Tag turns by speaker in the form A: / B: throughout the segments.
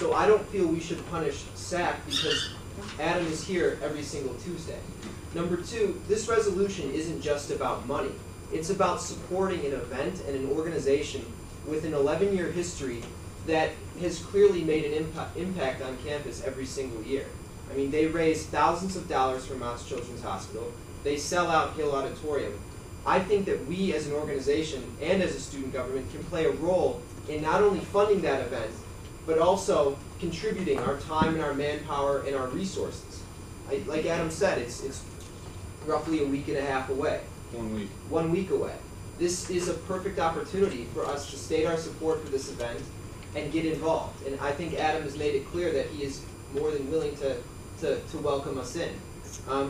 A: So I don't feel we should punish SAC because Adam is here every single Tuesday. Number two, this resolution isn't just about money. It's about supporting an event and an organization with an 11-year history that has clearly made an impact on campus every single year. I mean, they raise thousands of dollars for Mott's Children's Hospital. They sell out Hill Auditorium. I think that we as an organization and as a student government can play a role in not only funding that event, but also contributing our time and our manpower and our resources. Like Adam said, it's roughly a week and a half away.
B: 1 week.
A: 1 week away. This is a perfect opportunity for us to state our support for this event and get involved. And I think Adam has made it clear that he is more than willing to welcome us in.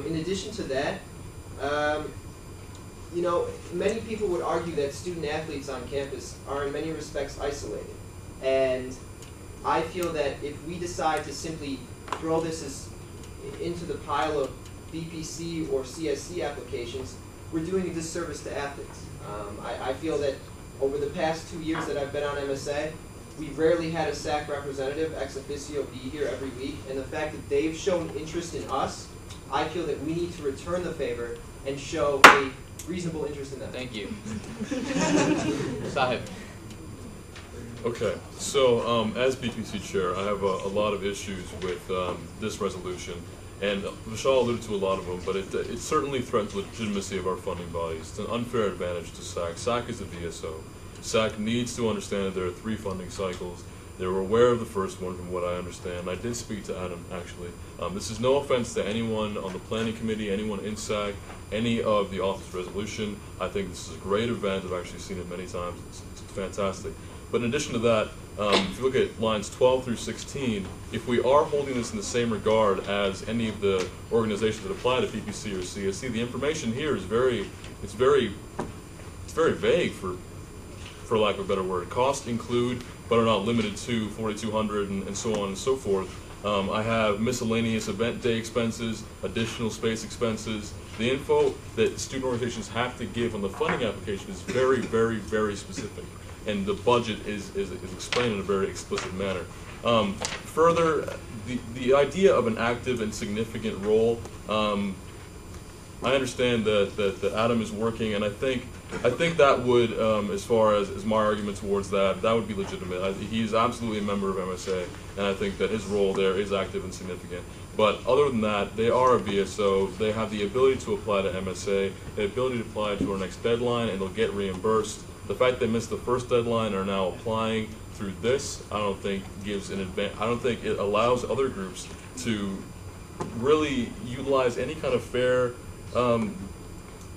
A: In addition to that, you know, many people would argue that student athletes on campus are in many respects isolated. And I feel that if we decide to simply throw this into the pile of BPC or CSC applications, we're doing a disservice to athletes. I feel that over the past 2 years that I've been on MSA, we've rarely had a SAC representative ex officio be here every week, and the fact that they've shown interest in us, I feel that we need to return the favor and show a reasonable interest in them.
C: Thank you. Sahib.
D: Okay, so as BPC chair, I have a lot of issues with this resolution, and Vishal alluded to a lot of them, but it certainly threatens the legitimacy of our funding bodies. It's an unfair advantage to SAC. SAC is a VSO. SAC needs to understand that there are 3 funding cycles. They were aware of the first one, from what I understand. I did speak to Adam, actually. This is no offense to anyone on the planning committee, anyone in SAC, any of the office resolution. I think this is a great event. I've actually seen it many times. It's fantastic. But in addition to that, if you look at lines 12 through 16, if we are holding this in the same regard as any of the organizations that apply to PPC or CSC, the information here is very vague, for lack of a better word. Costs include, but are not limited to, 4,200 and so on and so forth. I have miscellaneous event day expenses, additional space expenses. The info that student organizations have to give on the funding application is very specific, and the budget is explained in a very explicit manner. Further, the idea of an active and significant role, I understand that Adam is working, and I think that would, as far as my argument towards that would be legitimate. He's absolutely a member of MSA, and I think that his role there is active and significant. But other than that, they are a VSO. They have the ability to apply to MSA, the ability to apply to our next deadline, and they'll get reimbursed. The fact they missed the first deadline and are now applying through this, I don't think gives an advantage. I don't think it allows other groups to really utilize any kind of fair.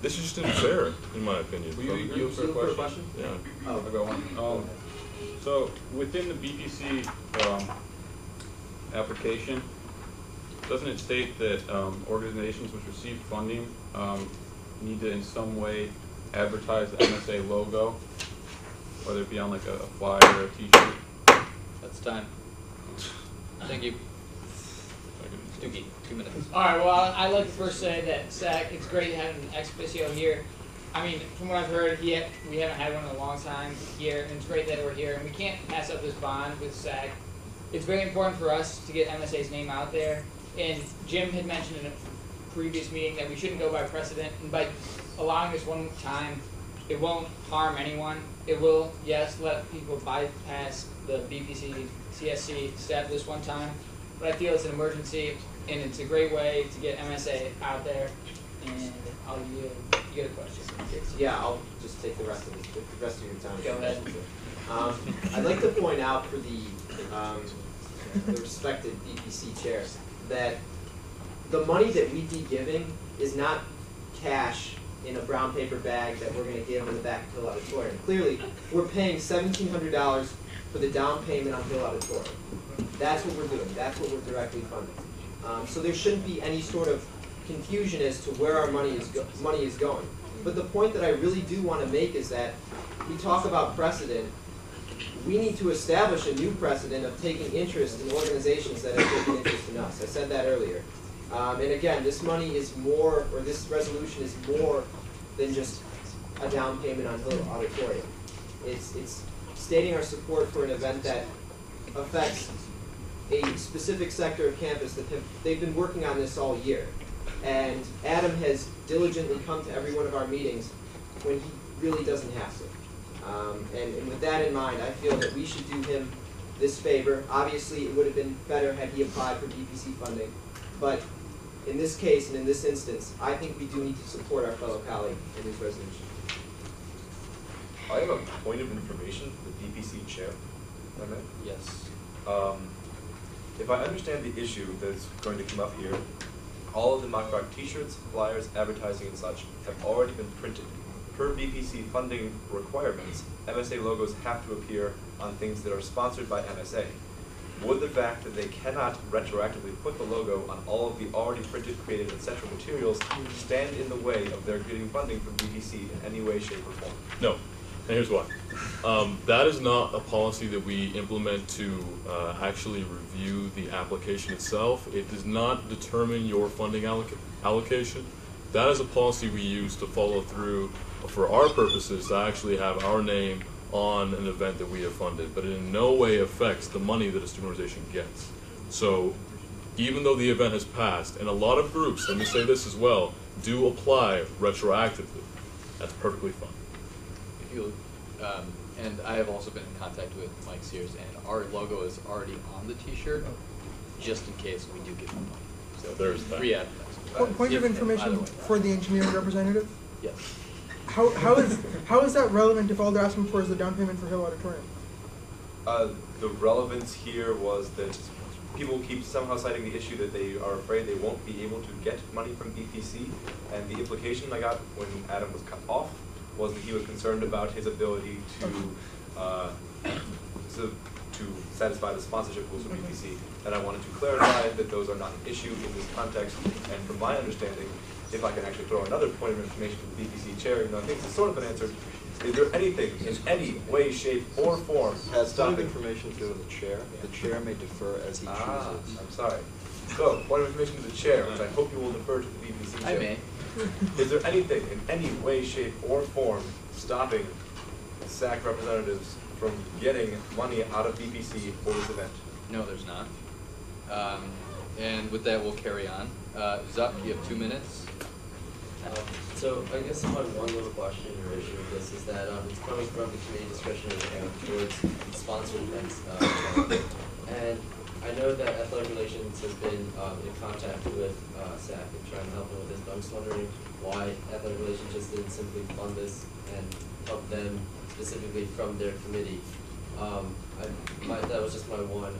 D: This is just unfair, in my opinion.
B: Will you yield for a question?
D: Yeah.
B: Oh, I got one. So within the BPC application, doesn't it state that organizations which receive funding need to in some way advertise the MSA logo, whether it be on like a flyer or a t-shirt?
C: That's time. Thank you. Doogie, 2 minutes.
E: All right, well, I'd like to first say that SAC, it's great having an ex officio here. I mean, from what I've heard, we haven't had one in a long time here, and it's great that we're here, and we can't pass up this bond with SAC. It's very important for us to get MSA's name out there, and Jim had mentioned in a previous meeting that we shouldn't go by precedent, and by allowing this one time, it won't harm anyone. It will, yes, let people bypass the BPC, CSC step this one time, but I feel it's an emergency, and it's a great way to get MSA out there. And I'll yield. You get a question?
A: Yeah, I'll just take the rest of your time.
E: Go ahead.
A: I'd like to point out for the respected BPC chair that the money that we'd be giving is not cash in a brown paper bag that we're going to give in the back of Hill Auditorium. Clearly, we're paying $1,700 for the down payment on Hill Auditorium. That's what we're doing. That's what we're directly funding. So there shouldn't be any sort of confusion as to where our money is going. But the point that I really do want to make is that we talk about precedent. We need to establish a new precedent of taking interest in organizations that have taken interest in us. I said that earlier. And again, this money is more, or this resolution is more than just a down payment on Hill Auditorium. It's stating our support for an event that affects a specific sector of campus that they've been working on this all year. And Adam has diligently come to every one of our meetings when he really doesn't have to. And with that in mind, I feel that we should do him this favor. Obviously, it would have been better had he applied for BPC funding. But in this case and in this instance, I think we do need to support our fellow colleague in this resolution.
F: I have a point of information for the BPC chair. Am I?
C: Yes.
F: If I understand the issue that's going to come up here, all of the mock-up t-shirts, flyers, advertising, and such have already been printed. Per BPC funding requirements, MSA logos have to appear on things that are sponsored by MSA. Would the fact that they cannot retroactively put the logo on all of the already printed, created, etc. materials stand in the way of their getting funding from BPC in any way, shape, or form?
D: No, and here's why. That is not a policy that we implement to actually review the application itself. It does not determine your funding allocation. That is a policy we use to follow through for our purposes to actually have our name on an event that we have funded, but it in no way affects the money that a student organization gets. So even though the event has passed, and a lot of groups, let me say this as well, do apply retroactively, that's perfectly fine.
C: If you, and I have also been in contact with Mike Sears, and our logo is already on the T-shirt, just in case we do get the money. So
D: There's that.
C: free advertising.
G: Point of
C: Either
G: information
C: way.
G: for the engineering representative.
C: Yes.
G: How is that relevant if all they're asking for is the down payment for Hill Auditorium?
F: The relevance here was that people keep somehow citing the issue that they are afraid they won't be able to get money from BPC, and the implication I got when Adam was cut off was that he was concerned about his ability to satisfy the sponsorship rules of BPC. And I wanted to clarify that those are not an issue in this context, and from my understanding, if I can actually throw another point of information to the BPC chair, even though I think it's sort of been answered, is there anything in any way, shape, or form
H: Has point of
F: stopping?
H: information to go to the chair. The chair may defer as he chooses.
F: I'm sorry. So, point of information to the chair, which I hope you will defer to the BPC chair.
C: I may.
F: Is there anything in any way, shape, or form stopping SAC representatives from getting money out of BPC for this event?
C: No, there's not. And with that, we'll carry on. Zuck, you have 2 minutes.
I: So I guess my one little question or issue with this is that it's coming from the committee discretionary account towards sponsored events. And I know that athletic relations has been in contact with SAC and trying to help them with this, but I'm just wondering why athletic relations just didn't simply fund this and help them specifically from their committee. That was just my one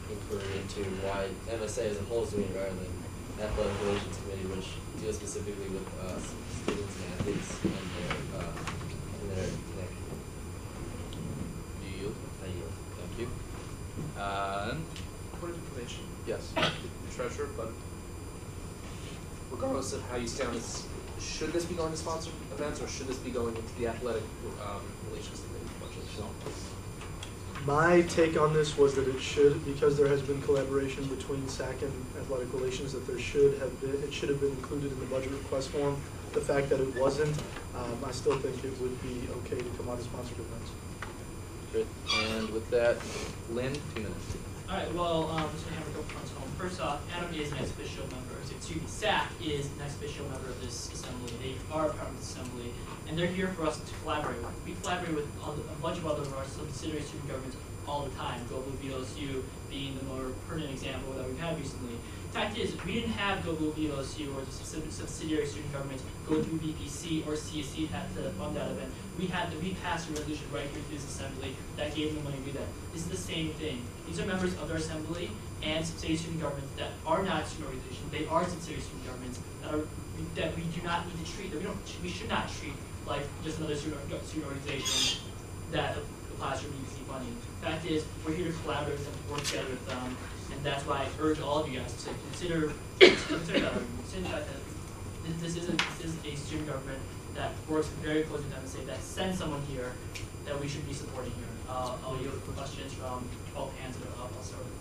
I: inquiry into why MSA as a whole is doing it rather than athletic relations committee, which deals specifically with students and athletes and their connection.
C: Do you yield?
I: I yield.
C: Thank you.
J: Point of information,
C: Yes.
J: treasurer, but regardless of how you stand on this, should this be going to sponsored events or should this be going into the athletic relations committee budget?
K: My take on this was that it should, because there has been collaboration between SAC and Athletic Relations, that it should have been included in the budget request form. The fact that it wasn't, I still think it would be okay to come out of sponsored events.
C: Good. And with that, Lynn, 2 minutes.
L: All right, well, just gonna have a couple points home. First off, Adam is an ex officio member, excuse me, SAC is an ex officio member of this assembly. They are a part of this assembly, and they're here for us to collaborate with. We collaborate with a bunch of other of our subsidiary student governments all the time, Global VLSU being the more pertinent example that we've had recently. The fact is, we didn't have Global VLSU or the subsidiary student governments go through BPC or CSC to fund that event. We passed a resolution right here through this assembly that gave them money to do that. This is the same thing. These are members of their assembly and subsidiary student governments that are not student organizations. They are subsidiary student governments that we do not need to treat. That we should not treat like just another student organization that applies for BPC funding. The fact is, we're here to collaborate with them, to work together with them, and that's why I urge all of you guys to consider that this is a student government that works very closely with MSA, that sends someone here that we should be supporting here. I'll yield for questions from 12 hands that are up. I'll start with